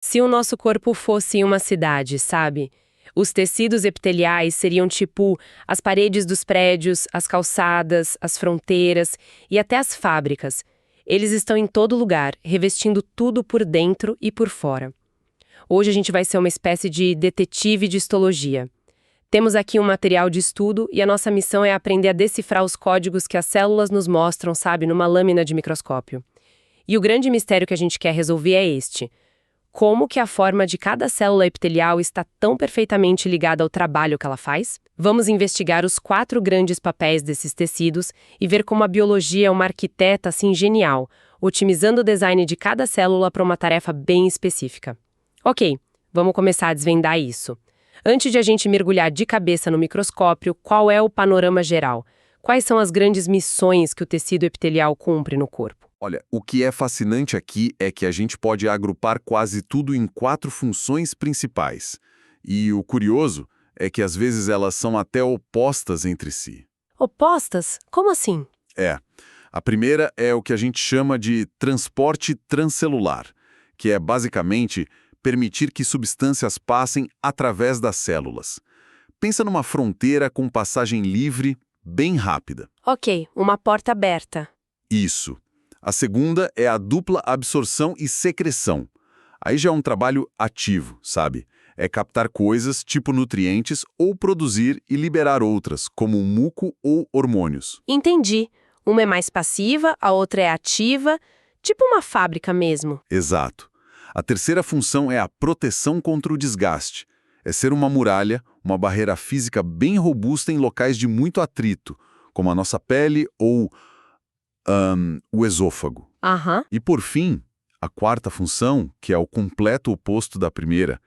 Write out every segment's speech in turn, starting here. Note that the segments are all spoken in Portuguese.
Se o nosso corpo fosse uma cidade, sabe? Os tecidos epiteliais seriam tipo as paredes dos prédios, as calçadas, as fronteiras e até as fábricas. Eles estão em todo lugar, revestindo tudo por dentro e por fora. Hoje a gente vai ser uma espécie de detetive de histologia. Temos aqui um material de estudo e a nossa missão é aprender a decifrar os códigos que as células nos mostram, sabe, numa lâmina de microscópio. E o grande mistério que a gente quer resolver é este: como que a forma de cada célula epitelial está tão perfeitamente ligada ao trabalho que ela faz? Vamos investigar os 4 grandes papéis desses tecidos e ver como a biologia é uma arquiteta assim genial, otimizando o design de cada célula para uma tarefa bem específica. Ok, vamos começar a desvendar isso. Antes de a gente mergulhar de cabeça no microscópio, qual é o panorama geral? Quais são as grandes missões que o tecido epitelial cumpre no corpo? Olha, o que é fascinante aqui é que a gente pode agrupar quase tudo em 4 funções principais. E o curioso é que às vezes elas são até opostas entre si. Opostas? Como assim? A primeira é o que a gente chama de transporte transcelular, que é basicamente permitir que substâncias passem através das células. Pensa numa fronteira com passagem livre, bem rápida. Ok, uma porta aberta. Isso. A segunda é a dupla absorção e secreção. Aí já é um trabalho ativo, sabe? É captar coisas, tipo nutrientes, ou produzir e liberar outras, como muco ou hormônios. Entendi. Uma é mais passiva, a outra é ativa, tipo uma fábrica mesmo. Exato. A terceira função é a proteção contra o desgaste. É ser uma muralha, uma barreira física bem robusta em locais de muito atrito, como a nossa pele ou o esôfago. Aham. E por fim, a quarta função, que é o completo oposto da primeira,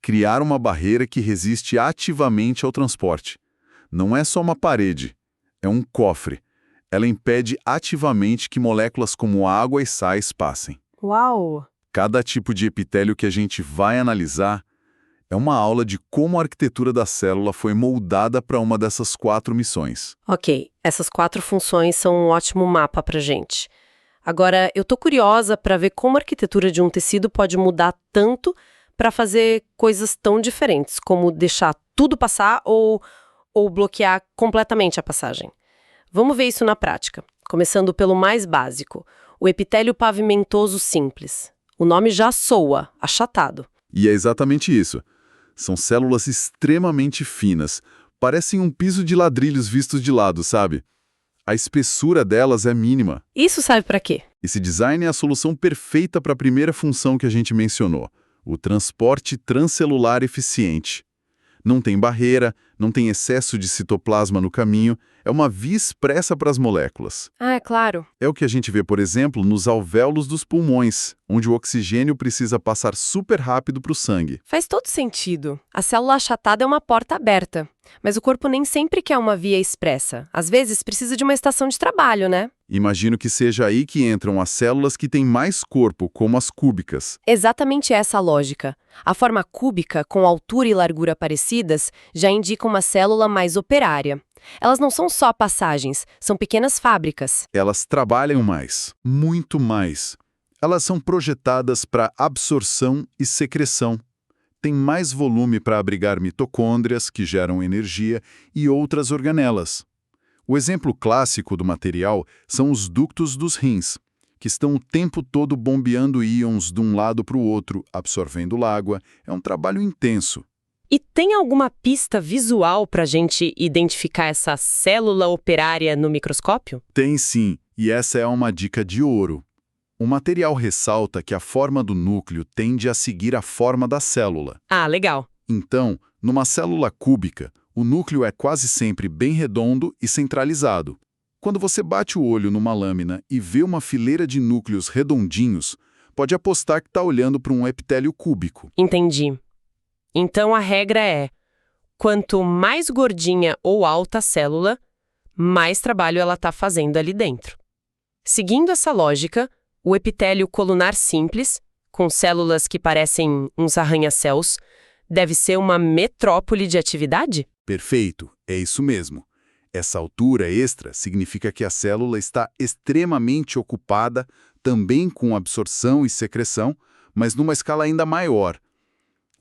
criar uma barreira que resiste ativamente ao transporte. Não é só uma parede, é um cofre. Ela impede ativamente que moléculas como água e sais passem. Uau! Cada tipo de epitélio que a gente vai analisar é uma aula de como a arquitetura da célula foi moldada para uma dessas 4 missões. Ok, essas 4 funções são um ótimo mapa pra gente. Agora, eu tô curiosa para ver como a arquitetura de um tecido pode mudar tanto para fazer coisas tão diferentes, como deixar tudo passar ou bloquear completamente a passagem. Vamos ver isso na prática, começando pelo mais básico, o epitélio pavimentoso simples. O nome já soa, achatado. E é exatamente isso. São células extremamente finas, parecem um piso de ladrilhos vistos de lado, sabe? A espessura delas é mínima. Isso serve para quê? Esse design é a solução perfeita para a primeira função que a gente mencionou, o transporte transcelular eficiente. Não tem barreira, não tem excesso de citoplasma no caminho, é uma via expressa para as moléculas. Ah, é claro. É o que a gente vê, por exemplo, nos alvéolos dos pulmões, onde o oxigênio precisa passar super rápido para o sangue. Faz todo sentido. A célula achatada é uma porta aberta, mas o corpo nem sempre quer uma via expressa. Às vezes precisa de uma estação de trabalho, né? Imagino que seja aí que entram as células que têm mais corpo, como as cúbicas. Exatamente essa a lógica. A forma cúbica, com altura e largura parecidas, já indica uma célula mais operária. Elas não são só passagens, são pequenas fábricas. Elas trabalham mais, muito mais. Elas são projetadas para absorção e secreção. Tem mais volume para abrigar mitocôndrias, que geram energia, e outras organelas. O exemplo clássico do material são os ductos dos rins, que estão o tempo todo bombeando íons de um lado para o outro, absorvendo água. É um trabalho intenso. E tem alguma pista visual para a gente identificar essa célula operária no microscópio? Tem sim, e essa é uma dica de ouro. O material ressalta que a forma do núcleo tende a seguir a forma da célula. Ah, legal. Então, numa célula cúbica, o núcleo é quase sempre bem redondo e centralizado. Quando você bate o olho numa lâmina e vê uma fileira de núcleos redondinhos, pode apostar que está olhando para um epitélio cúbico. Entendi. Então a regra é: quanto mais gordinha ou alta a célula, mais trabalho ela está fazendo ali dentro. Seguindo essa lógica, o epitélio colunar simples, com células que parecem uns arranha-céus, deve ser uma metrópole de atividade? Perfeito, é isso mesmo. Essa altura extra significa que a célula está extremamente ocupada, também com absorção e secreção, mas numa escala ainda maior.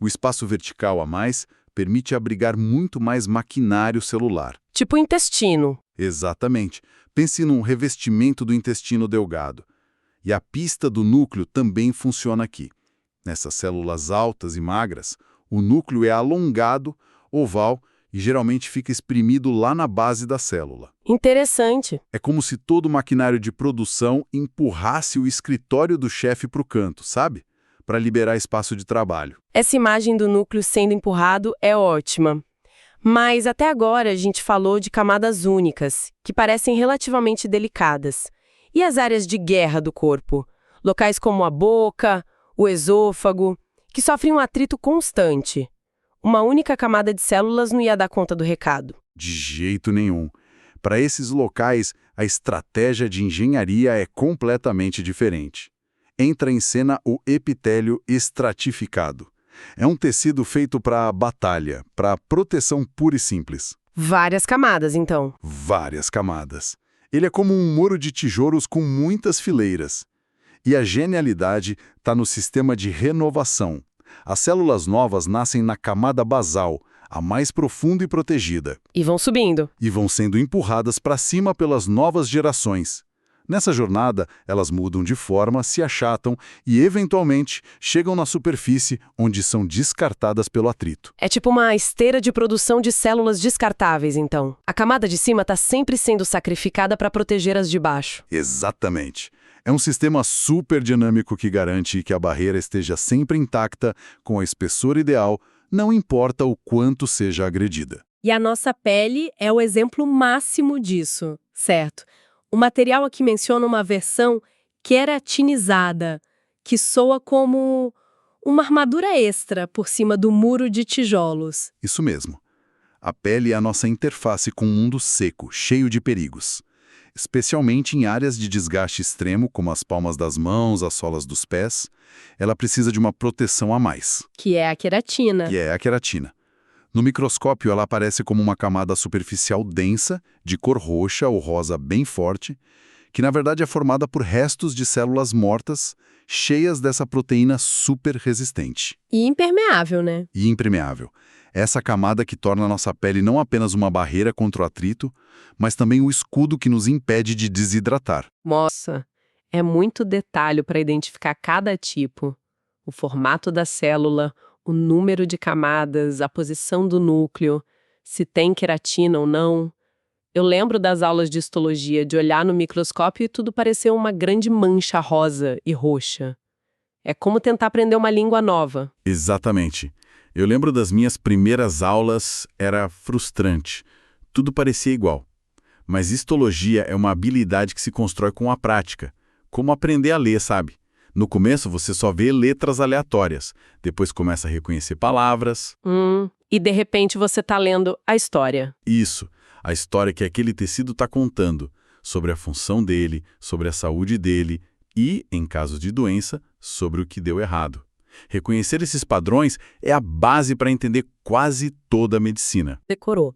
O espaço vertical a mais permite abrigar muito mais maquinário celular. Tipo intestino. Exatamente. Pense num revestimento do intestino delgado. E a pista do núcleo também funciona aqui. Nessas células altas e magras, o núcleo é alongado, oval e geralmente fica exprimido lá na base da célula. Interessante. É como se todo o maquinário de produção empurrasse o escritório do chefe para o canto, sabe? Para liberar espaço de trabalho. Essa imagem do núcleo sendo empurrado é ótima. Mas até agora a gente falou de camadas únicas, que parecem relativamente delicadas. E as áreas de guerra do corpo? Locais como a boca, o esôfago, que sofrem um atrito constante. Uma única camada de células não ia dar conta do recado. De jeito nenhum. Para esses locais, a estratégia de engenharia é completamente diferente. Entra em cena o epitélio estratificado. É um tecido feito para batalha, para proteção pura e simples. Várias camadas, então. Várias camadas. Ele é como um muro de tijolos com muitas fileiras. E a genialidade está no sistema de renovação. As células novas nascem na camada basal, a mais profunda e protegida. E vão subindo. E vão sendo empurradas para cima pelas novas gerações. Nessa jornada, elas mudam de forma, se achatam e, eventualmente, chegam na superfície, onde são descartadas pelo atrito. É tipo uma esteira de produção de células descartáveis, então. A camada de cima está sempre sendo sacrificada para proteger as de baixo. Exatamente. É um sistema super dinâmico que garante que a barreira esteja sempre intacta, com a espessura ideal, não importa o quanto seja agredida. E a nossa pele é o exemplo máximo disso, certo? O material aqui menciona uma versão queratinizada, que soa como uma armadura extra por cima do muro de tijolos. Isso mesmo. A pele é a nossa interface com um mundo seco, cheio de perigos. Especialmente em áreas de desgaste extremo, como as palmas das mãos, as solas dos pés, ela precisa de uma proteção a mais. Que é a queratina. Que é a queratina. No microscópio, ela aparece como uma camada superficial densa, de cor roxa ou rosa bem forte, que na verdade é formada por restos de células mortas, cheias dessa proteína super resistente. E impermeável, né? E impermeável. Essa camada que torna a nossa pele não apenas uma barreira contra o atrito, mas também o escudo que nos impede de desidratar. Nossa, é muito detalhe para identificar cada tipo. O formato da célula, o número de camadas, a posição do núcleo, se tem queratina ou não. Eu lembro das aulas de histologia, de olhar no microscópio e tudo parecer uma grande mancha rosa e roxa. É como tentar aprender uma língua nova. Exatamente. Eu lembro das minhas primeiras aulas, era frustrante. Tudo parecia igual. Mas histologia é uma habilidade que se constrói com a prática. Como aprender a ler, sabe? No começo você só vê letras aleatórias, depois começa a reconhecer palavras. E de repente você está lendo a história. Isso, a história que aquele tecido está contando, sobre a função dele, sobre a saúde dele e, em caso de doença, sobre o que deu errado. Reconhecer esses padrões é a base para entender quase toda a medicina. Decorou.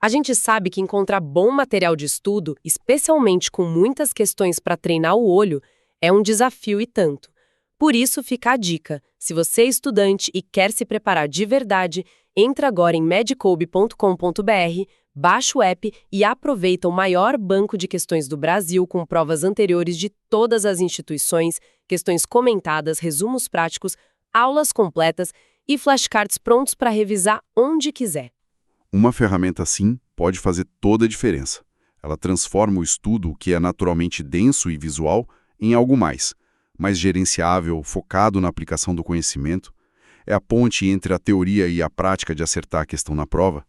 A gente sabe que encontrar bom material de estudo, especialmente com muitas questões para treinar o olho, é um desafio e tanto. Por isso fica a dica. Se você é estudante e quer se preparar de verdade, entra agora em medicoub.com.br, baixa o app e aproveita o maior banco de questões do Brasil com provas anteriores de todas as instituições, questões comentadas, resumos práticos, aulas completas e flashcards prontos para revisar onde quiser. Uma ferramenta assim pode fazer toda a diferença. Ela transforma o estudo, que é naturalmente denso e visual, em algo mais gerenciável, focado na aplicação do conhecimento. É a ponte entre a teoria e a prática de acertar a questão na prova.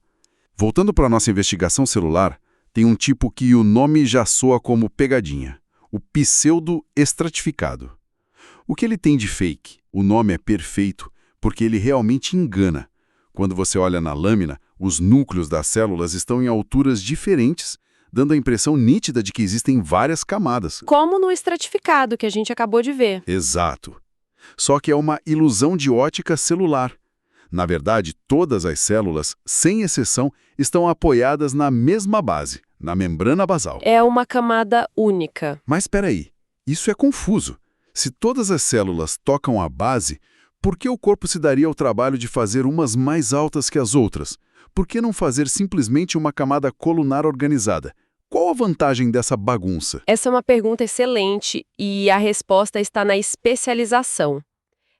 Voltando para a nossa investigação celular, tem um tipo que o nome já soa como pegadinha, o pseudo-estratificado. O que ele tem de fake? O nome é perfeito porque ele realmente engana. Quando você olha na lâmina, os núcleos das células estão em alturas diferentes, dando a impressão nítida de que existem várias camadas. Como no estratificado que a gente acabou de ver. Exato. Só que é uma ilusão de ótica celular. Na verdade, todas as células, sem exceção, estão apoiadas na mesma base, na membrana basal. É uma camada única. Mas espera aí, isso é confuso. Se todas as células tocam a base, por que o corpo se daria ao trabalho de fazer umas mais altas que as outras? Por que não fazer simplesmente uma camada colunar organizada? Qual a vantagem dessa bagunça? Essa é uma pergunta excelente e a resposta está na especialização.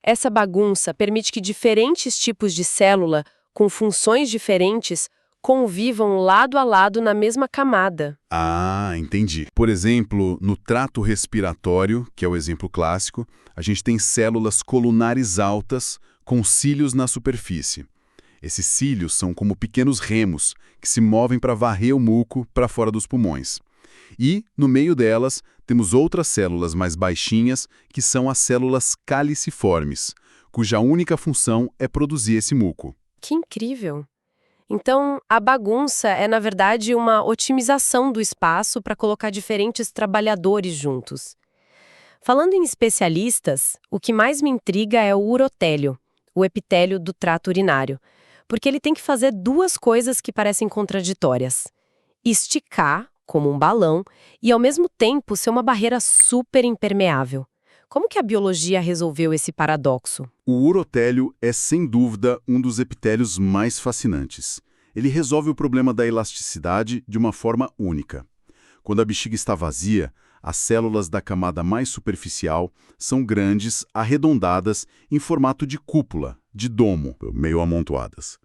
Essa bagunça permite que diferentes tipos de célula, com funções diferentes, convivam lado a lado na mesma camada. Ah, entendi. Por exemplo, no trato respiratório, que é o exemplo clássico, a gente tem células colunares altas com cílios na superfície. Esses cílios são como pequenos remos que se movem para varrer o muco para fora dos pulmões. E, no meio delas, temos outras células mais baixinhas, que são as células caliciformes, cuja única função é produzir esse muco. Que incrível! Então, a bagunça é, na verdade, uma otimização do espaço para colocar diferentes trabalhadores juntos. Falando em especialistas, o que mais me intriga é o urotélio, o epitélio do trato urinário, porque ele tem que fazer duas coisas que parecem contraditórias: esticar, como um balão, e ao mesmo tempo ser uma barreira super impermeável. Como que a biologia resolveu esse paradoxo? O urotélio é, sem dúvida, um dos epitélios mais fascinantes. Ele resolve o problema da elasticidade de uma forma única. Quando a bexiga está vazia, as células da camada mais superficial são grandes, arredondadas, em formato de cúpula, de domo, meio amontoadas.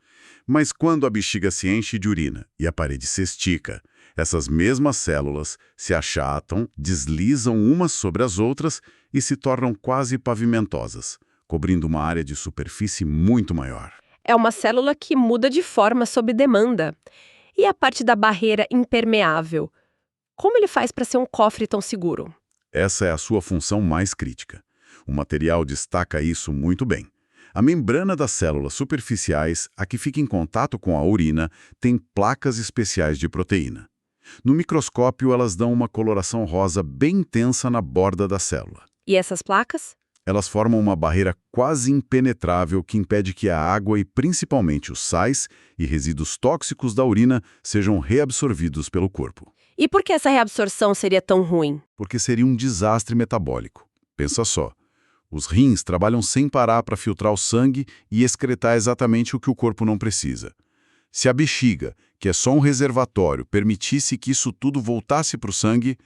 Mas quando a bexiga se enche de urina e a parede se estica, essas mesmas células se achatam, deslizam umas sobre as outras e se tornam quase pavimentosas, cobrindo uma área de superfície muito maior. É uma célula que muda de forma sob demanda. E a parte da barreira impermeável? Como ele faz para ser um cofre tão seguro? Essa é a sua função mais crítica. O material destaca isso muito bem. A membrana das células superficiais, a que fica em contato com a urina, tem placas especiais de proteína. No microscópio, elas dão uma coloração rosa bem intensa na borda da célula. E essas placas? Elas formam uma barreira quase impenetrável que impede que a água e principalmente os sais e resíduos tóxicos da urina sejam reabsorvidos pelo corpo. E por que essa reabsorção seria tão ruim? Porque seria um desastre metabólico. Pensa só. Os rins trabalham sem parar para filtrar o sangue e excretar exatamente o que o corpo não precisa. Se a bexiga, que é só um reservatório, permitisse que isso tudo voltasse para o sangue,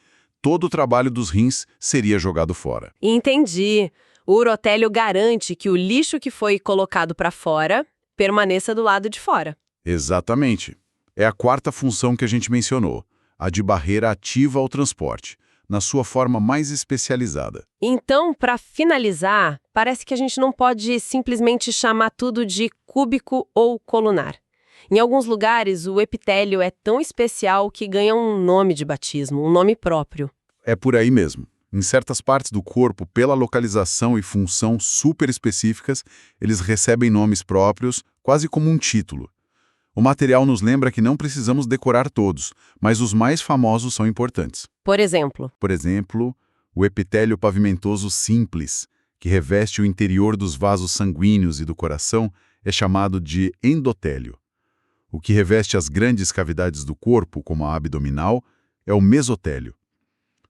todo o trabalho dos rins seria jogado fora. Entendi. O urotélio garante que o lixo que foi colocado para fora permaneça do lado de fora. Exatamente. É a quarta função que a gente mencionou, a de barreira ativa ao transporte, na sua forma mais especializada. Então, para finalizar, parece que a gente não pode simplesmente chamar tudo de cúbico ou colunar. Em alguns lugares, o epitélio é tão especial que ganha um nome de batismo, um nome próprio. É por aí mesmo. Em certas partes do corpo, pela localização e função super específicas, eles recebem nomes próprios, quase como um título. O material nos lembra que não precisamos decorar todos, mas os mais famosos são importantes. Por exemplo, O epitélio pavimentoso simples, que reveste o interior dos vasos sanguíneos e do coração, é chamado de endotélio. O que reveste as grandes cavidades do corpo, como a abdominal, é o mesotélio.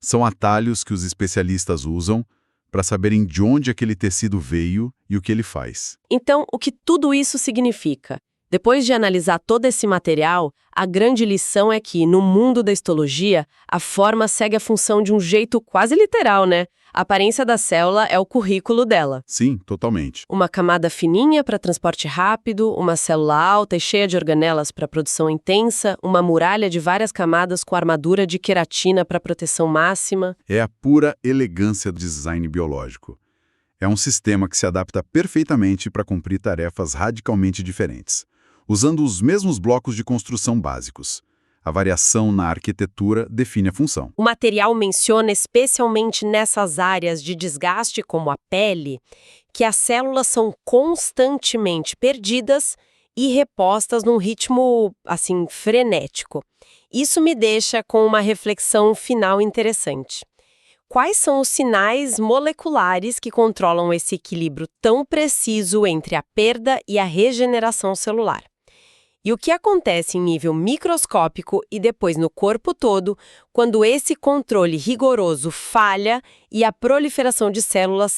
São atalhos que os especialistas usam para saberem de onde aquele tecido veio e o que ele faz. então, o que tudo isso significa? Depois de analisar todo esse material, a grande lição é que, no mundo da histologia, a forma segue a função de um jeito quase literal, né? A aparência da célula é o currículo dela. Sim, totalmente. Uma camada fininha para transporte rápido, uma célula alta e cheia de organelas para produção intensa, uma muralha de várias camadas com armadura de queratina para proteção máxima. É a pura elegância do design biológico. É um sistema que se adapta perfeitamente para cumprir tarefas radicalmente diferentes, usando os mesmos blocos de construção básicos. A variação na arquitetura define a função. O material menciona especialmente nessas áreas de desgaste, como a pele, que as células são constantemente perdidas e repostas num ritmo, assim, frenético. Isso me deixa com uma reflexão final interessante. Quais são os sinais moleculares que controlam esse equilíbrio tão preciso entre a perda e a regeneração celular? E o que acontece em nível microscópico e depois no corpo todo, quando esse controle rigoroso falha e a proliferação de células